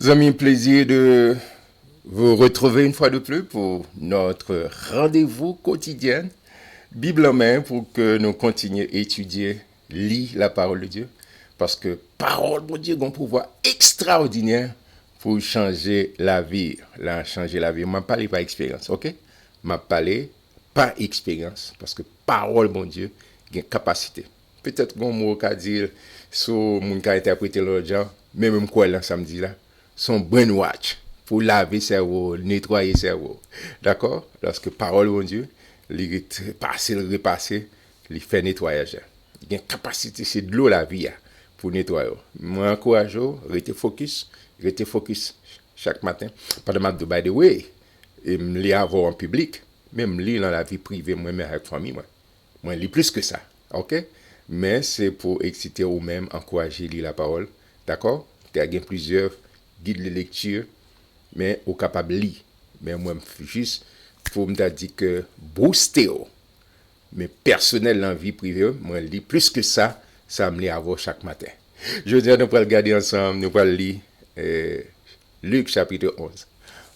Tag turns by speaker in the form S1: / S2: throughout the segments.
S1: Amis, plaisir de vous retrouver une fois de plus pour notre rendez-vous quotidien, Bible en main, pour que nous continuions à étudier, lire la parole de Dieu. Parce que parole de Dieu a un pouvoir extraordinaire pour changer la vie. Là, changer la vie. Je ne parle pas expérience, ok? Je parle pas expérience. Parce que parole, mon Dieu, a une capacité. Peut-être qu'on mot qu'à dire sur mon qui a interprété l'autre genre, mais même quoi là samedi là, son brainwash pour laver cerveau, nettoyer cerveau. D'accord? Lorsque parole mon Dieu, il passe, il repasse, il fait nettoyage. Il y a une capacité, c'est de l'eau la vie pour nettoyer. Moi encourage, restez focus chaque matin. Pas de matin, by the way, et me lire avoir en public, même lire dans la vie privée, moi-même avec famille, moi, lis plus que ça. OK? Mais c'est pour exciter ou même encourager lire la parole. D'accord? Il y a plusieurs guides de lecture, mais au capable de lire. Mais moi, juste pour me dire que booster, mais personnel dans la vie privée, moi, lis plus que ça me lit avoir chaque matin. Je veux dire, nous allons regarder ensemble, nous allons lire Luc chapitre 11.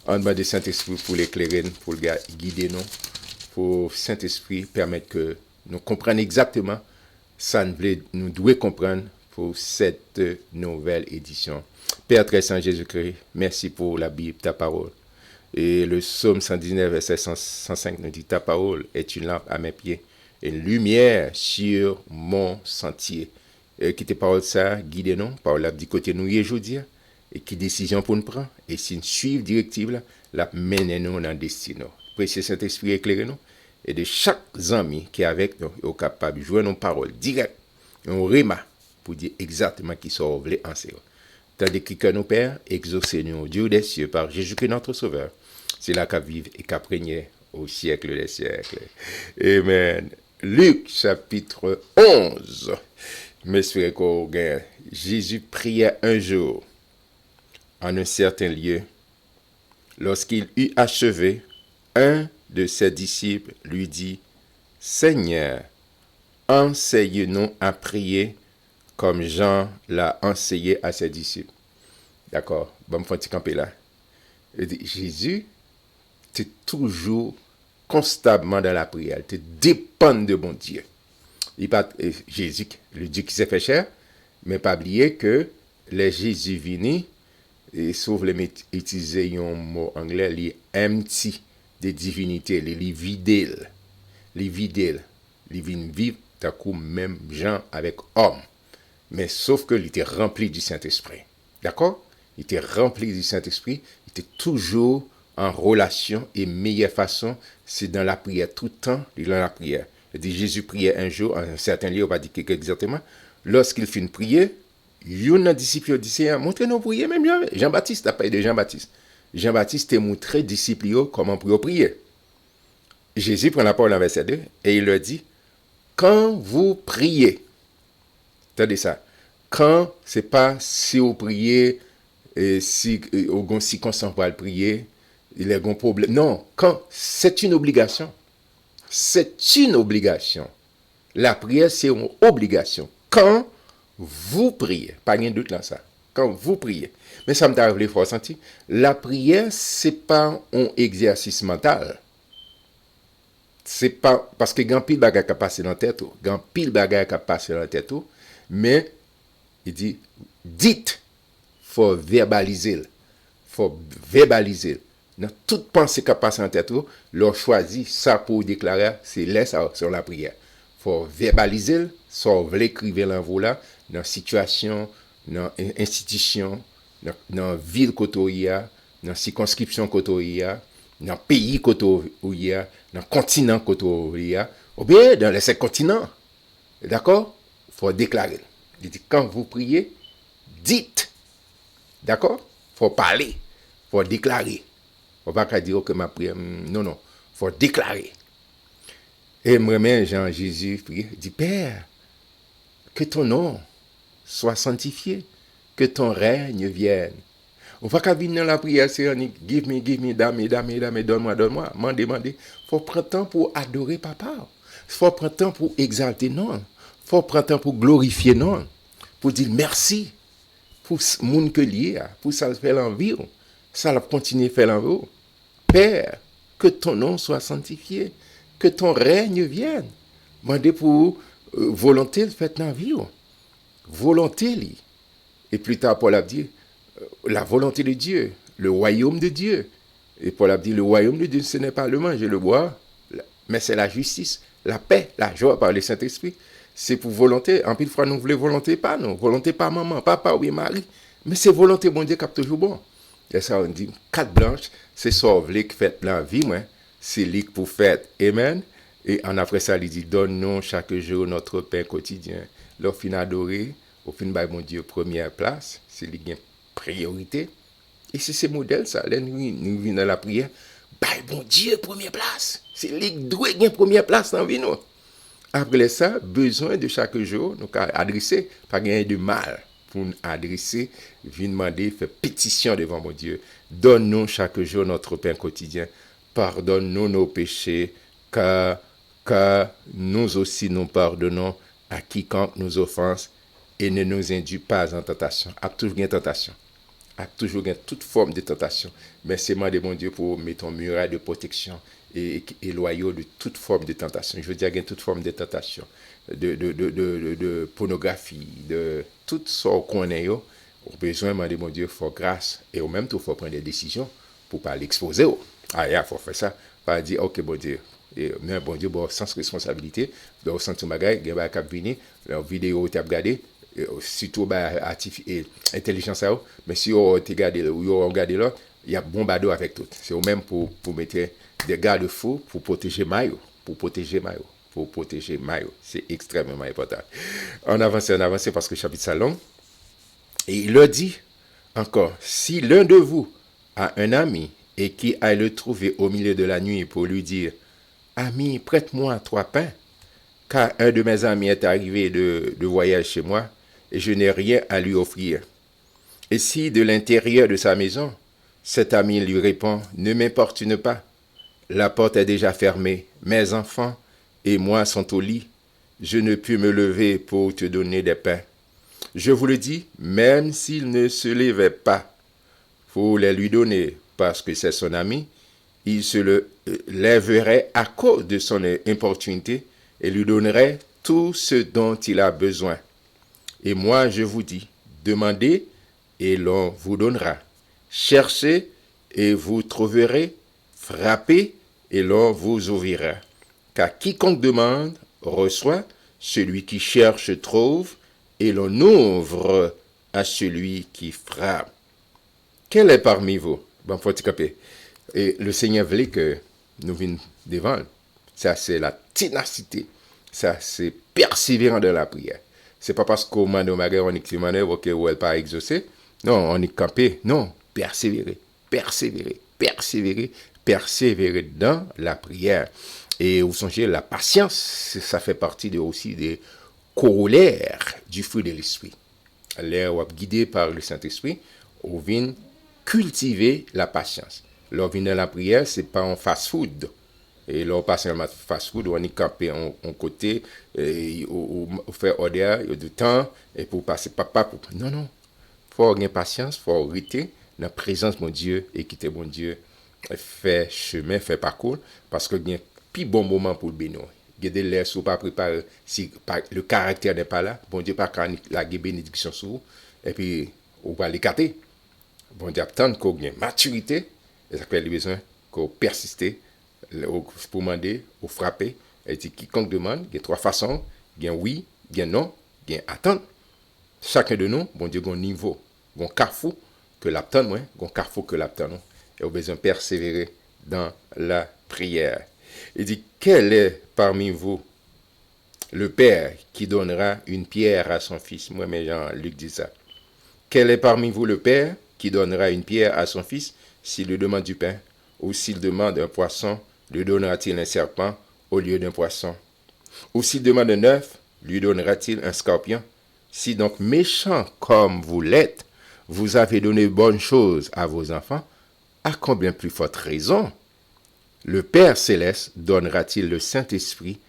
S1: En demande de Saint-Esprit pour l'éclairer, pour le guider nous, pour Saint-Esprit permettre que nous comprenions exactement ça nous devons comprendre pour cette nouvelle édition. Père très saint Jésus-Christ, merci pour la Bible, ta parole. Et le psaume 119, verset 105 nous dit, ta parole est une lampe à mes pieds, et une lumière sur mon sentier. Et qui te parole ça, guidez-nous, parole la dit côté nous aujourd'hui, et qui décision pour nous prendre, et si nous suivons directive, la menez-nous dans le destin. Précieux Saint-Esprit, éclairez-nous, et de chaque ami qui est avec nous est capable de jouer nos paroles directes, un rima pour dire exactement qui sont voulés en série. Tandis que nos pères, exaucez-nous au Dieu des cieux par Jésus-Christ notre Sauveur. C'est là qu'à vivre et qu'à régner au siècle des siècles. Amen. Luc chapitre 11. M'espère qu'on gagne. Jésus priait un jour en un certain lieu. Lorsqu'il eut achevé, un de ses disciples lui dit, Seigneur, enseigne-nous à prier comme Jean l'a enseigné à ses disciples. D'accord? Bon, me faire camper là. Jésus, tu es toujours constamment dans la prière. Tu dépends de mon Dieu. Jésus, le Dieu qui s'est fait chair, mais pas oublier que les Jésus venus, et sauf les utiliser un mot anglais, les empty des divinités, les vidèles. Les vidèles. Les viennent vivre, d'un coup, même gens avec homme. Mais sauf que il était rempli du Saint-Esprit. D'accord? Il était rempli du Saint-Esprit. Il était toujours en relation et meilleure façon, c'est dans la prière. Tout le temps, il est dans la prière. Il dit, Jésus priait un jour, en un certain lieu, on va dire exactement. Lorsqu'il finit de prier, il y a un disciple qui dit, montrez-nous prier, même Jean-Baptiste, t'as parlé de Jean-Baptiste. Jean-Baptiste t'a montré disciple comment prier. Jésus prend la parole en verset 2 et il leur dit, quand vous priez, attendez ça, quand c'est pas si vous priez, si vous avez si consent pour le prier, il y a un problème. Non, quand c'est une obligation. C'est une obligation. La prière, c'est une obligation. Quand vous priez, pas de doute là ça. Quand vous priez. Mais ça me t'a rappelé fort senti. La prière, c'est pas un exercice mental. C'est pas parce que grand pile bagage qui passe dans la tête, grand pile bagage qui passe dans la tête, mais il dit dites, faut verbaliser, faut verbaliser. Dans toute pensée qui passe dans la tête, leur choisi ça pour déclarer, c'est laisse sur la prière. Faut verbaliser, soit vous l'écrivez l'envoi là, dans situation, dans institution, dans ville côtoya, dans circonscription côtoya, dans pays côtoya, dans continent côtoya, ou bien dans les 5 continents. D'accord? Faut déclarer. Il dit quand vous priez, dites. D'accord? Faut parler, faut déclarer. Faut pas dire que ma prière, non, non. Faut déclarer. Et moi-même, Jean-Jésus prie, dit Père, que ton nom soit sanctifié, que ton règne vienne. On va pas venir dans la prière, c'est give me, dame, donne-moi, demandez. Faut prendre temps pour adorer papa. Faut prendre temps pour exalter non. Faut prendre temps pour glorifier non. Pour dire merci. pour le monde que lié, pour ça faire l'envie, ça va continuer à faire l'envie. Père, que ton nom soit sanctifié, que ton règne vienne. Demandez pour volonté de faire dans la vie. Volonté, li. Et plus tard, Paul a dit, la volonté de Dieu, le royaume de Dieu. Et Paul a dit, le royaume de Dieu, ce n'est pas le manger, le boire, mais c'est la justice, la paix, la joie par le Saint-Esprit. C'est pour volonté. En plus, fois, nous voulons volonté pas, non. Volonté pas maman, papa ou mari. Mais c'est volonté, bon Dieu, qui est toujours bon. Et ça, on dit, carte blanche, c'est ça, vous qui fait la vie, moi. C'est lui pour faire. Amen. Et en après ça, il dit, donne-nous chaque jour notre pain quotidien. L'offre fin adoré, au fin de mon Dieu, première place. C'est lui qui a priorité. Et c'est ce modèle, ça. Là, nous venons dans la prière. Bon Dieu, première place. C'est lui qui doit gagner première place dans la vie, nous. Après ça, besoin de chaque jour, nous adresser, pas gagner de mal. Pour nous adresser, venir demander, faire pétition devant mon Dieu. Donne-nous chaque jour notre pain quotidien. Pardonne-nous nos péchés, car nous aussi nous pardonnons à quiconque nous offense et ne nous induis pas en tentation. A toujours une tentation. A toujours une toute forme de tentation. Mais c'est moi de mon Dieu pour mettre un muraille de protection et loyaux de toute forme de tentation. Je veux dire, il y a toute forme de tentation, de pornographie, de tout ce qu'on a. Au besoin, de mon Dieu, il faut grâce et au même temps, il faut prendre des décisions pour ne pas l'exposer. Ah, il faut faire ça. Pas dire, ok, bon Dieu. Mais bon Dieu, bon, sans responsabilité, dans le sens où il y a des venir, la vidéo, tu as regardé, surtout intelligence, mais si on regarde là, il y a bombardé avec tout. C'est au même pour mettre des garde-fous pour protéger Mayo. C'est extrêmement important. On avance parce que le chapitre est long. Et il leur dit encore, si l'un de vous a un ami et qui aille le trouver au milieu de la nuit pour lui dire, ami, prête-moi 3 pains, car un de mes amis est arrivé de voyage chez moi et je n'ai rien à lui offrir. Et si de l'intérieur de sa maison, cet ami lui répond, ne m'importune pas, la porte est déjà fermée, mes enfants et moi sont au lit, je ne puis me lever pour te donner des pains. Je vous le dis, même s'il ne se levait pas, faut les lui donner, parce que c'est son ami, il se lèverait à cause de son importunité et lui donnerait tout ce dont il a besoin. Et moi, je vous dis, demandez et l'on vous donnera. Cherchez et vous trouverez. Frappez et l'on vous ouvrira. Car quiconque demande, reçoit. Celui qui cherche, trouve. Et l'on ouvre à celui qui frappe. Quel est parmi vous? Bon, faut caper. Et le Seigneur voulait que nous venions devant. Ça, c'est la ténacité. Ça, c'est persévérant dans la prière. C'est pas parce qu'au moment de on est manœuvre ou elle pas exaucé. Non, on est campé. Non, persévérer dans la prière. Et vous songez, la patience, ça fait partie aussi des corollaires du fruit de l'esprit. L'air guidé par le Saint-Esprit, on vient cultiver la patience. Là, on vient dans la prière, c'est pas un fast-food. Et là, on passe dans le fast-food, on est campé en côté, on fait order, il y a du temps, et pour passer papa. Non. Il faut avoir patience, il faut arrêter dans la présence de mon Dieu et quitter mon Dieu, faire chemin, faire parcours, parce qu'il y a un plus bon moment pour le bénir. Il y a des l'air si vous pas préparé, si le caractère n'est pas là, bon Dieu pas quand la bénédiction sur vous, et puis on va l'écarter. Bon Dieu attend qu'on ait maturité, et ça fait besoin qu'on persiste, pour demander, ou frapper, et dit quiconque demande, il y a 3 façons, il y a oui, il y a non, il y a attendre. Chacun de nous, bon Dieu, a un niveau, un carrefour que l'attend, un carrefour que l'attend, et on a besoin de persévérer dans la prière. Il dit, quel est parmi vous le père qui donnera une pierre à son fils? Moi, mais Jean-Luc dit ça. Quel est parmi vous le père qui donnera une pierre à son fils s'il lui demande du pain? Ou s'il demande un poisson, lui donnera-t-il un serpent au lieu d'un poisson? Ou s'il demande un œuf, lui donnera-t-il un scorpion? Si donc méchant comme vous l'êtes, vous avez donné bonnes choses à vos enfants, à combien plus forte raison le Père Céleste donnera-t-il le Saint-Esprit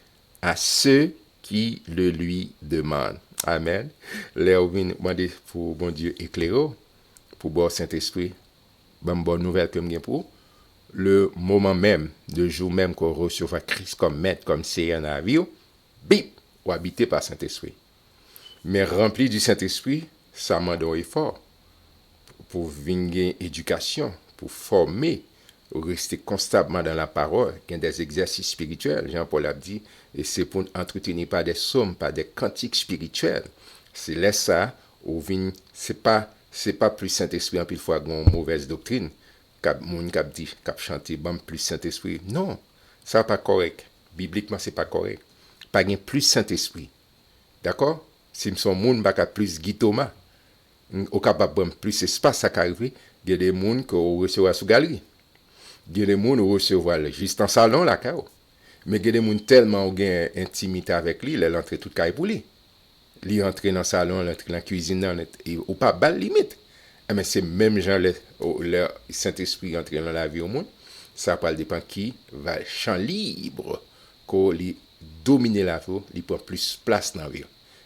S1: à ceux qui le lui demandent? Amen. Là, on vient demander pour bon Dieu éclairer, pour bon Saint-Esprit, bonne nouvelle que je pour le moment même, le jour même qu'on recevra Christ comme maître, comme Seigneur dans la vie, bip, ou habité par Saint-Esprit. Mais rempli du Saint-Esprit, ça m'a donné effort pour venir éducation, pour former, pour rester constamment dans la parole, il y a des exercices spirituels, Jean-Paul a dit, et c'est pour entretenir pas des psaumes, pas des cantiques spirituels. C'est là ça, c'est pas plus Saint-Esprit en pile fois une mauvaise doctrine, moun kap dit, kap chanter, bon plus Saint-Esprit. Non, ça pas correct. Bibliquement, c'est pas correct. Pas gen plus Saint-Esprit. D'accord? Si son moun pas plus Guy Thomas, ou capable plus espace ça arrive, il y a des moun que on recevoir sous galerie. Il y a des moun on recevoir juste en salon là kao. Mais il y a des moun tellement ou gen intimité avec lui, il entre tout caille pour lui. Lui entre dans le salon, entre dans la cuisine, ou pas balle limite. Mais c'est même gens le Saint-Esprit entre dans la vie au monde. Ça va dépendre qui va champ libre, qu'on dominer la vie, il prend plus place dans la vie.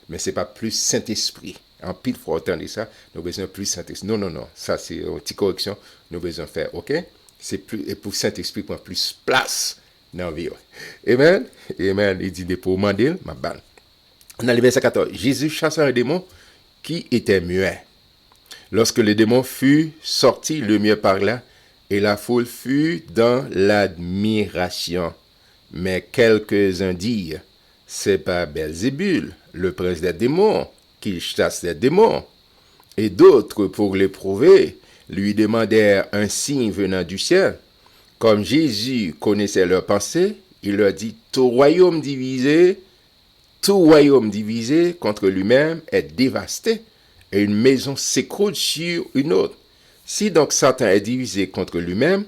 S1: Mais c'est pas plus Saint-Esprit. En pile fois entendre ça, nous avons besoin plus Saint-Esprit. Non, non, non. Ça, c'est une petite correction. Nous avons besoin de faire. OK? C'est plus, et pour Saint-Esprit, prend plus place dans la vie. Amen. Amen. Il dit des pour demander, ma balle. On a le verset 14. Jésus chassa un démon qui était muet. Lorsque le démon fut sorti, le muet parla, et la foule fut dans l'admiration. Mais quelques-uns dirent, c'est pas Belzébul, le prince des démons, qui chasse des démons. Et d'autres, pour l'éprouver, lui demandèrent un signe venant du ciel. Comme Jésus connaissait leurs pensées, il leur dit, tout royaume divisé contre lui-même est dévasté, et une maison s'écroule sur une autre. Si donc Satan est divisé contre lui-même,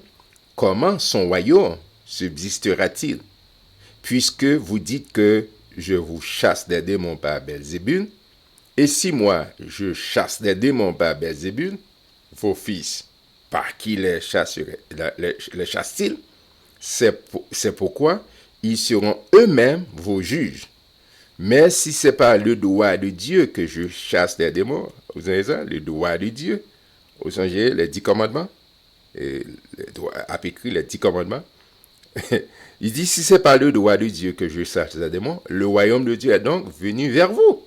S1: comment son royaume subsistera-t-il? Puisque vous dites que je vous chasse des démons par Belzébul, et si moi je chasse des démons par Belzébul, vos fils, par qui les chassent-ils? C'est pourquoi ils seront eux-mêmes vos juges. Mais si c'est pas le droit de Dieu que je chasse des démons, vous avez ça, le droit de Dieu, vous songez les 10 commandements, et a écrit les 10 commandements. Il dit, si c'est pas le droit de Dieu que je chasse des démons, le royaume de Dieu est donc venu vers vous.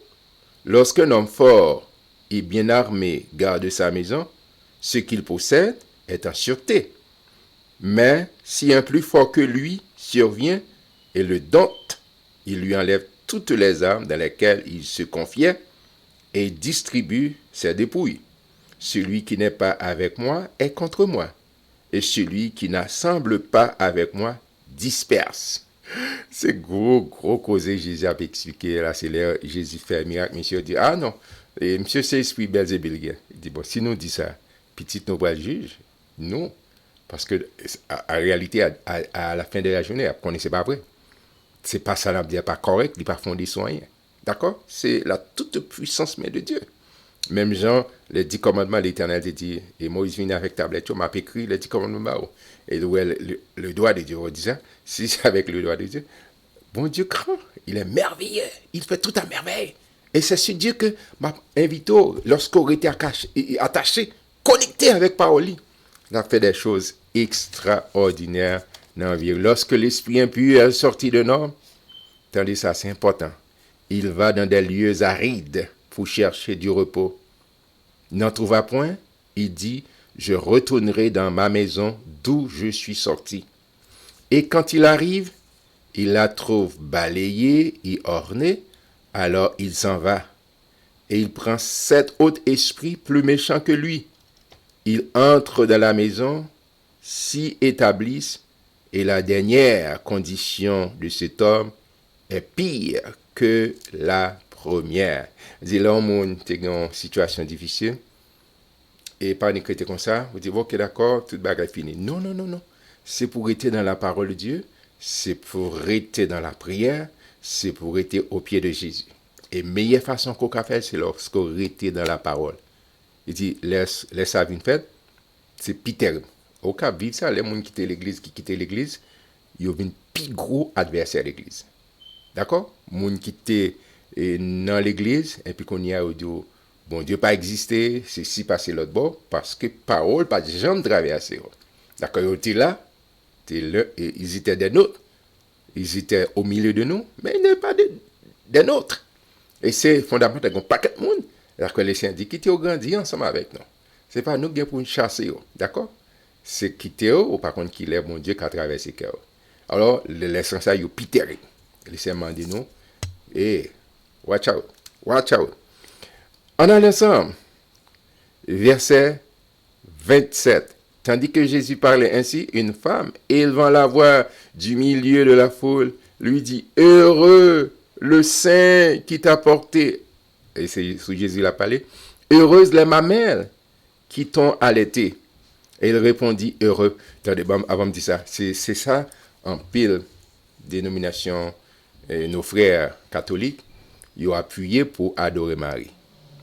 S1: Lorsqu'un homme fort et bien armé garde sa maison, ce qu'il possède est en sûreté. Mais si un plus fort que lui survient et le dompte, il lui enlève toutes les armes dans lesquelles il se confiait et distribue ses dépouilles. Celui qui n'est pas avec moi est contre moi, et celui qui n'assemble pas avec moi disperse. C'est gros causé Jésus a expliqué là, c'est là Jésus fait un miracle, monsieur dit ah non, et monsieur c'est esprit Belzébul. Il dit bon, si nous dit ça, petit nous pas le juge, non, parce que en réalité à la fin de la journée, on ne sait pas vrai. C'est pas ça, là, pas correct, il n'est pas fondé sur rien. D'accord? C'est la toute puissance mais de Dieu. Même Jean, les 10 commandements, l'Éternel dit, et Moïse vient avec tablette, m'a écrit les 10 commandements. Et le doigt de Dieu, on dit ça, si c'est avec le doigt de Dieu, bon Dieu grand, il est merveilleux, il fait tout à merveille. Et c'est ce Dieu que m'a invité, lorsqu'on était attaché, connecté avec parole, il a fait des choses extraordinaires dans la vie. Lorsque l'esprit impur est sorti de l'homme, attendez ça, c'est important. Il va dans des lieux arides pour chercher du repos. N'en trouva point, il dit, je retournerai dans ma maison d'où je suis sorti. Et quand il arrive, il la trouve balayée et ornée, alors il s'en va. Et il prend 7 autres esprits plus méchants que lui. Il entre dans la maison, s'y établissent, et la dernière condition de cet homme est pire que la première. Dis là, on est dans une situation difficile. Et pas une critique comme ça. Vous dites, ok, d'accord, tout bagage fini. Non, non, non, non. C'est pour rester dans la parole de Dieu. C'est pour rester dans la prière. C'est pour rester au pied de Jésus. Et meilleure façon qu'on peut faire, c'est lorsqu'on reste dans la parole. Il dit, laisse ça venir faire. C'est Peter. Au cas vivre ça, les gens qui quittent l'église, ils ont un plus gros adversaire de l'église. D'accord? Les gens qui quittent et dans l'église, et puis qu'on y a dit, bon Dieu pas existé, c'est si passé l'autre bord, parce que parole, pas jamais traversé. D'accord, ils étaient là, ils étaient des nôtres, ils étaient au milieu de nous, mais ils n'étaient pas des nôtres. Et c'est fondamental, il y a un paquet de monde, alors que les saints disent, quittez au grandi ensemble avec nous. Ce n'est pas nous qui pour nous chasser, d'accord? C'est quitter ou par contre qui lève mon Dieu qui a traversé le cœur. Alors, l'essence a eu pitéré. Les saints m'ont dit nous, hey, watch out, watch out. On a l'ensemble, verset 27. Tandis que Jésus parlait ainsi, une femme, élevant la voix du milieu de la foule, lui dit, heureux le sein qui t'a porté, et c'est sous Jésus l'a parlé, heureuse les mamelles qui t'ont allaité. Et il répondit, heureux. Attendez, avant de dire ça, c'est ça, en pile dénomination, nos frères catholiques, ils ont appuyé pour adorer Marie.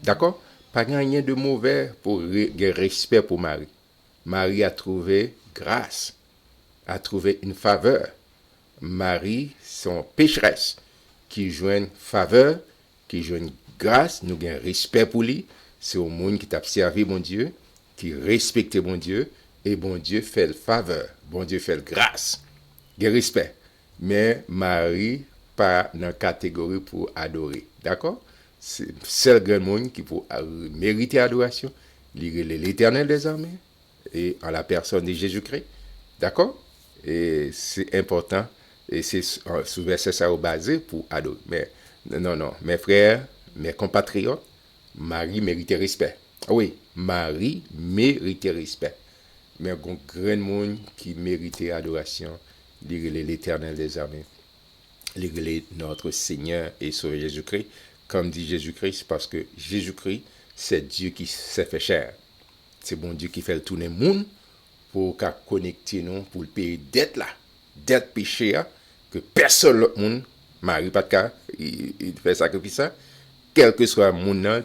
S1: D'accord? Pas rien de mauvais pour respect pour Marie. Marie a trouvé grâce, a trouvé une faveur. Marie, son pécheresse, qui joignent faveur, qui joignent grâce, nous avons respect pour lui. C'est au monde qui t'a servi, mon Dieu, qui respecte mon Dieu, et bon Dieu fait le faveur, bon Dieu fait le grâce, il respect. Mais Marie, pas dans la catégorie pour adorer. D'accord? C'est le seul grand monde qui peut mériter adoration, l'Éternel des armées, et en la personne de Jésus-Christ. D'accord? Et c'est important. Et c'est sous verset ça au basé pour adorer. Mais non, mes frères, mes compatriotes, Marie méritait respect. Oui, Marie méritait respect. Mais il y a un grand monde qui méritait adoration, l'Éternel des armées, notre Seigneur et Sauveur Jésus-Christ. Comme dit Jésus-Christ, parce que Jésus-Christ, c'est Dieu qui s'est fait chair. C'est bon Dieu qui fait le tourner monde pour connecter nous, pour le payer dette là, dette péché, que personne l'autre monde, Marie pas de cas, il fait sacrifice ça, quel que soit le monde,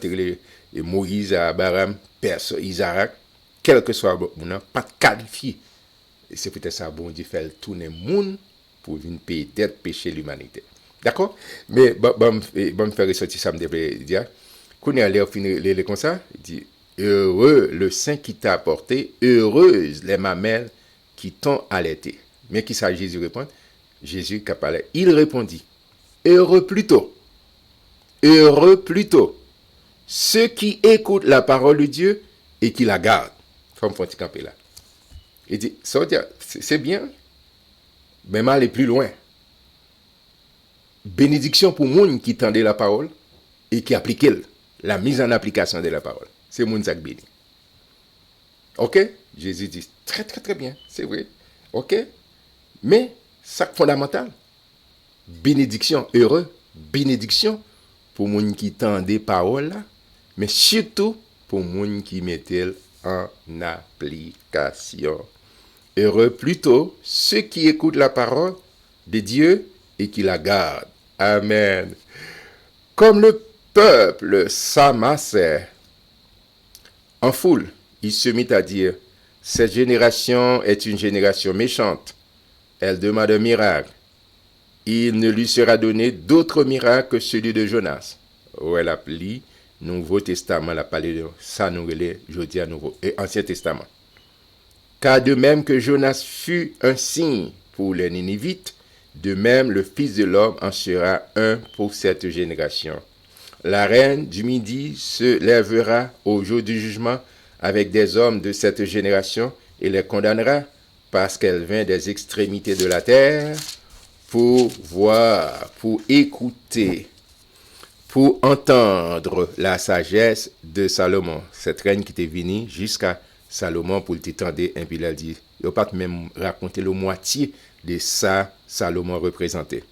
S1: Moïse, Abraham, personne, Isaac, quel que soit le monde, pas de qualifié. Et c'est peut-être ça, bon Dieu fait le tourner monde pour venir payer dette péché l'humanité. D'accord? Mais bon me faire ressortir ça, me devait dire, quand on est allé comme ça, il dit, heureux le sein qui t'a apporté, heureuse les mamelles qui t'ont allaité. Mais qui ça Jésus répond? Jésus qui parlait, il répondit, heureux plutôt, ceux qui écoutent la parole de Dieu et qui la gardent. Comme faut camper là. Il dit, ça veut dire, c'est bien, mais mal aller plus loin. Bénédiction pour monde qui tendait la parole et qui appliquait la mise en application de la parole. C'est mon sac béni. Ok? Jésus dit, très très très bien, c'est vrai. Ok? Mais, ça fondamental, bénédiction, heureux, bénédiction pour moun qui tendait parole là, mais surtout pour moun qui mettait en application. Heureux plutôt ceux qui écoutent la parole de Dieu et qui la gardent. Amen. Comme le peuple s'amassait en foule, il se mit à dire, cette génération est une génération méchante. Elle demande un miracle. Il ne lui sera donné d'autre miracle que celui de Jonas. Où elle appelé Nouveau Testament, la parlé de ça, nous relais, jeudi à Nouveau, et Ancien Testament. Car de même que Jonas fut un signe pour les Ninivites, de même le Fils de l'homme en sera un pour cette génération. La reine du Midi se lèvera au jour du jugement avec des hommes de cette génération et les condamnera parce qu'elle vient des extrémités de la terre pour voir, pour écouter, pour entendre la sagesse de Salomon. Cette reine qui était venue jusqu'à Salomon pour t'étendre, et puis il a dit, il n'a pas même raconté la moitié de ça Salomon représentait.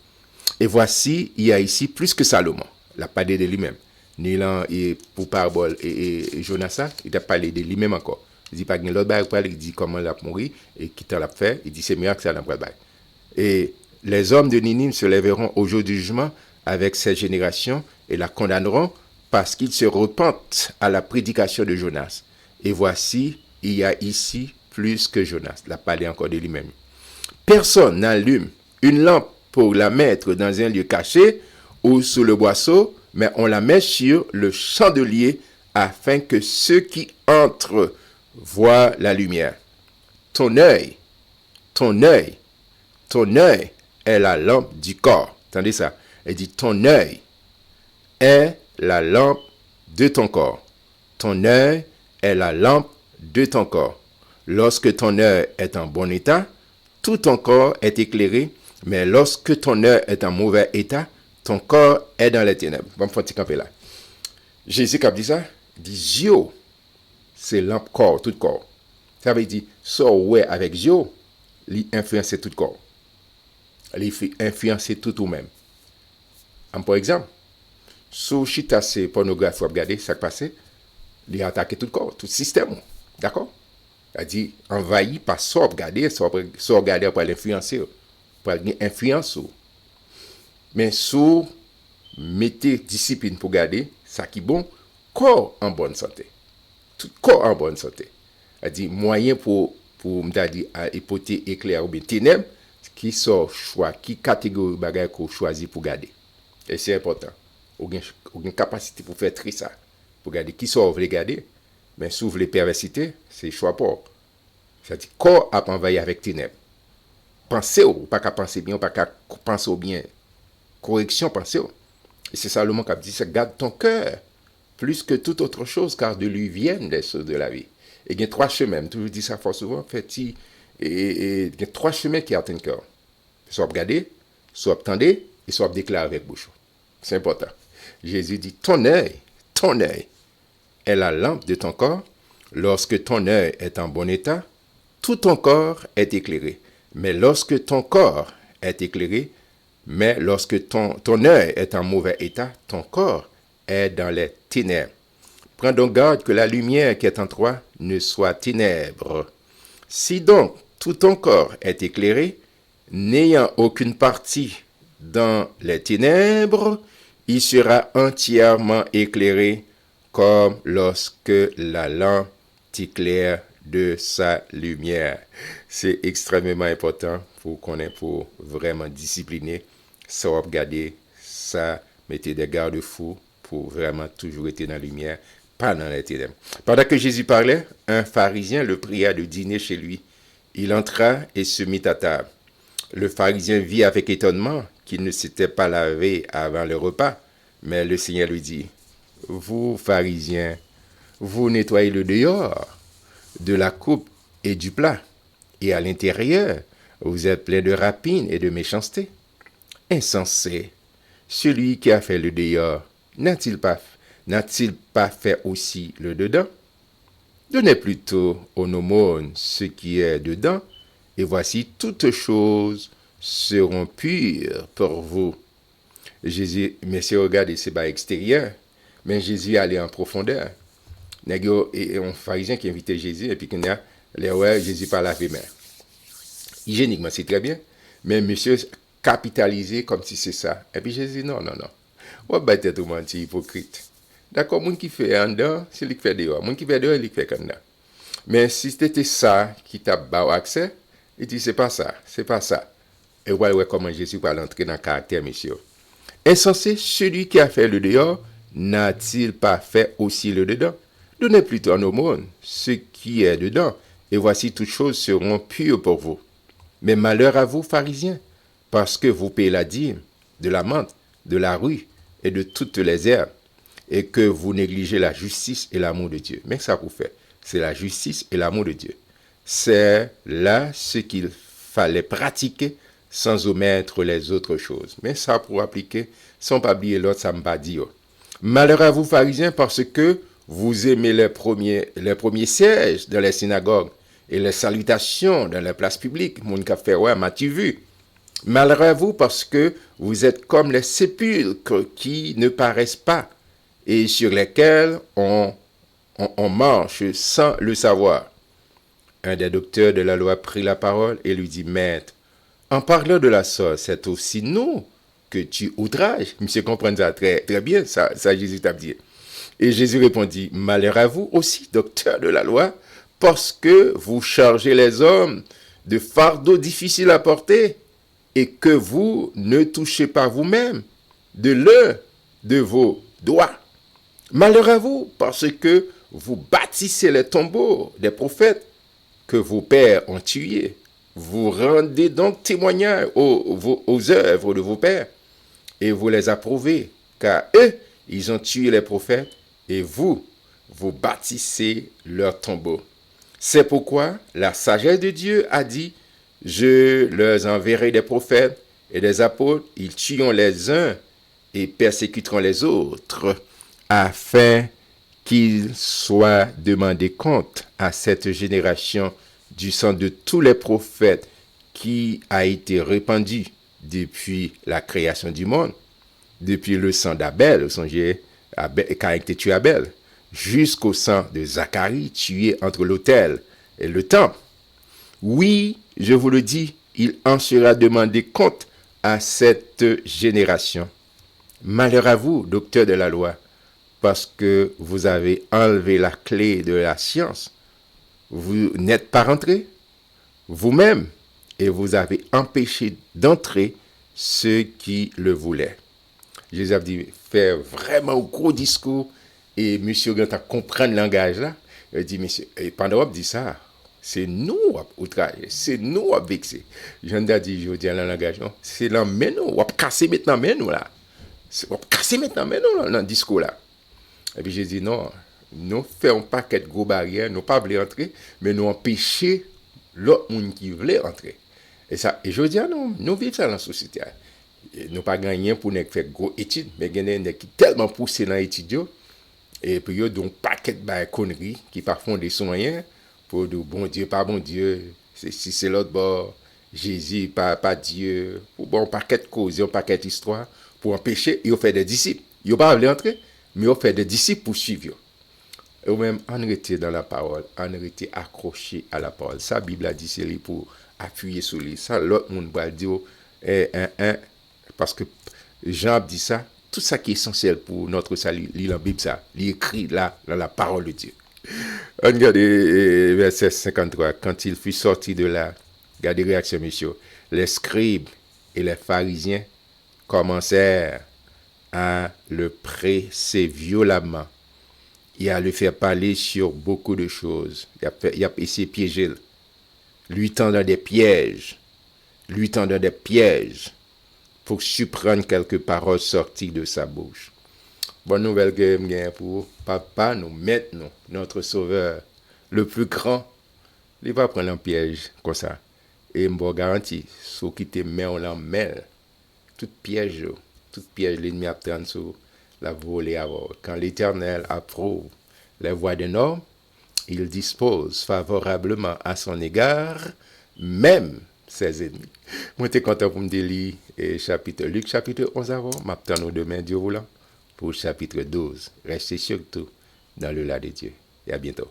S1: Et voici, il y a ici plus que Salomon, il a parlé de lui-même. Nilan et pour parabole et Jonas, il a parlé de lui-même encore. Il dit pas que l'autre bail, il dit comment il a mouru et qui t'a l'a fait, il dit c'est mieux que ça dans le bail. Et les hommes de Ninive se lèveront au jour du jugement avec cette génération et la condamneront parce qu'ils se repentent à la prédication de Jonas. Et voici, il y a ici plus que Jonas. Il a parlé encore de lui-même. Personne n'allume une lampe pour la mettre dans un lieu caché ou sous le boisseau, mais on la met sur le chandelier afin que ceux qui entrent voient la lumière. Ton œil, ton œil, ton œil est la lampe du corps. Entendez ça? Elle dit ton œil est la lampe de ton corps. Ton œil est la lampe de ton corps. Lorsque ton œil est en bon état, tout ton corps est éclairé, mais lorsque ton œil est en mauvais état, ton corps est dans les ténèbres. Bon, faut camper là. Jésus qui a dit ça, il dit yeux, c'est lampe corps, tout corps. Ça veut dire, so ouais avec yeux, il influence tout corps. Il influence tout ou même. Par exemple, si chita c'est pornographie, regarder ça qui passe, il a attaqué tout le corps, tout le système. D'accord? Il a dit envahi par ça, regarder, ça regarder pour l'influencer, pour l'influence. Mais si mettez discipline pour garder, ça qui est bon, corps en bonne santé. Tout corps en bonne santé. Il a dit moyen pour me dire hypothèse éclair ou bien ténèbres, qui sort choix, qui catégorie bagage qu'on choisit pour garder. Et c'est important. Ou une capacité pour faire tri ça. Pour garder qui sort, vous voulez garder. Mais si vous voulez perversité, c'est choix pas. C'est-à-dire, corps a envahi avec ténèbres. Pensez ou pas qu'à penser bien, ou pas qu'à penser au bien. Correction, pensez ou. Et c'est Salomon qui a dit, c'est garde ton cœur plus que toute autre chose, car de lui viennent les choses de la vie. Et il y a trois chemins, toujours dis ça fort souvent, il y a trois chemins qui atteignent le cœur. Soit regarder, soit attendre, et soit déclarer avec bouche. C'est important. Jésus dit, ton œil est la lampe de ton corps. Lorsque ton œil est en bon état, tout ton corps est éclairé. Mais lorsque ton corps est éclairé, mais lorsque ton œil est en mauvais état, ton corps est dans les ténèbres. Prends donc garde que la lumière qui est en toi ne soit ténèbres. Si donc tout ton corps est éclairé, n'ayant aucune partie dans les ténèbres, il sera entièrement éclairé comme lorsque la lampe t'éclaire de sa lumière. C'est extrêmement important pour vraiment discipliner, ça regarder, ça mettez des garde-fous pour vraiment toujours être dans la lumière, pas dans les ténèbres. Pendant que Jésus parlait, un pharisien le pria de dîner chez lui. Il entra et se mit à table. Le pharisien vit avec étonnement qu'il ne s'était pas lavé avant le repas, mais le Seigneur lui dit, vous, pharisiens, vous nettoyez le dehors de la coupe et du plat, et à l'intérieur, vous êtes plein de rapines et de méchanceté. Insensé, celui qui a fait le dehors, n'a-t-il pas fait aussi le dedans? Donnez plutôt aux aumônes ce qui est dedans, et voici toutes choses seront pures pour vous. Jésus, messieurs, regardez, c'est pas extérieur, mais Jésus allait en profondeur. Il y a un pharisien qui invitait Jésus, et puis il y a Jésus par laver les mains. Hygiéniquement, c'est très bien, mais monsieur capitalisé comme si c'est ça. Et puis Jésus, non. On va être tout menti, hypocrite. D'accord, mon qui fait en dedans, c'est lui qui fait dehors. Mon qui fait dehors, c'est lui qui fait en dedans. Mais si c'était ça qui t'a bas accès, il dit, c'est pas ça. Et voilà comment Jésus va l'entrer dans le caractère, monsieur. Insensé, celui qui a fait le dehors, n'a-t-il pas fait aussi le dedans? Donnez plutôt en aumône ce qui est dedans, et voici toutes choses seront pures pour vous. Mais malheur à vous, pharisiens, parce que vous payez la dîme de la menthe, de la rue et de toutes les herbes, et que vous négligez la justice et l'amour de Dieu. Mais ça vous fait, c'est la justice et l'amour de Dieu. C'est là ce qu'il fallait pratiquer sans omettre les autres choses. Mais ça pour appliquer, sans pas oublier l'autre, ça me va dire. Malheur à vous, pharisiens, parce que vous aimez les premiers sièges dans les synagogues et les salutations dans les places publiques. Mon café, ouais, m'as-tu vu? Malheur à vous, parce que vous êtes comme les sépulcres qui ne paraissent pas et sur lesquels on marche sans le savoir. Un des docteurs de la loi prit la parole et lui dit, Maître, en parlant de la sorte, c'est aussi nous que tu outrages. Monsieur comprend ça très, très bien, ça Jésus t'a dit. Et Jésus répondit, malheur à vous aussi, docteur de la loi, parce que vous chargez les hommes de fardeaux difficiles à porter et que vous ne touchez pas vous-même de l'un de vos doigts. Malheur à vous, parce que vous bâtissez les tombeaux des prophètes que vos pères ont tués. Vous rendez donc témoignage aux œuvres de vos pères et vous les approuvez, car eux, ils ont tué les prophètes et vous bâtissez leurs tombeaux. C'est pourquoi la sagesse de Dieu a dit, je leur enverrai des prophètes et des apôtres, ils tueront les uns et persécuteront les autres, afin qu'ils soient demandés compte à cette génération du sang de tous les prophètes qui a été répandu depuis la création du monde, depuis le sang d'Abel, songez, qui a été tué Abel, jusqu'au sang de Zacharie tué entre l'autel et le temple. Oui, je vous le dis, il en sera demandé compte à cette génération. Malheur à vous, docteurs de la loi, parce que vous avez enlevé la clé de la science. Vous n'êtes pas rentrés vous-même et vous avez empêché d'entrer ceux qui le voulaient. Jésus a dit, faire vraiment un gros discours et monsieur Ganta comprendre le langage là. Il dit, monsieur, et pendant qu'on dit ça, c'est nous au travail, c'est nous à vexer. Jean a dit, je dis dans le langage, c'est là, mais nous, on va casser maintenant, mais nous là. On va casser maintenant, mais nous dans le discours là. Et puis j'ai dit, non, nous faisons pas quelques gros barrières, nous pas voulu entrer, mais nous empêcher l'autre monde qui voulait entrer. Et ça, et je dis, nous vivons ça dans la société. Et nous pas gagné pour nous faire gros études, mais il y a des qui tellement poussé dans l'étude, et puis il y a donc paquet de conneries qui parfois des soins pour dire bon Dieu, pas bon Dieu, si c'est l'autre bord, Jésus, pas Dieu, pour bon paquet de causes, un paquet d'histoires, pour empêcher, ils ont fait des disciples. Ils n'ont pas voulu entrer, mais ils ont fait des disciples pour suivre. Et même en rester dans la parole, en rester accroché à la parole. Ça, la Bible a dit, c'est pour appuyer sur lui. Ça, l'autre monde va dire, parce que Jean dit ça, tout ça qui est essentiel pour notre salut, lit la Bible, ça, il écrit là, dans la parole de Dieu. On regarde verset 53, quand il fut sorti de là, regardez les réactions, messieurs, les scribes et les pharisiens commencèrent à le presser violemment et à le faire parler sur beaucoup de choses. Il a essayé de piéger, lui tendant des pièges, pour surprendre quelques paroles sorties de sa bouche. Bonne nouvelle que j'ai pour papa, nous mettre notre sauveur, le plus grand, il va prendre un piège comme ça. Et je vous garantis, ceux qui te mettent en mêle, tout piège, l'ennemi attend sur la volée à voir. Quand l'Éternel approuve les voies d'un homme, il dispose favorablement à son égard, même ses ennemis. Moi, je suis content pour me lire Luc chapitre 11 avant. Je m'attends demain, Dieu voulant, pour chapitre 12. Restez surtout dans le là de Dieu. Et à bientôt.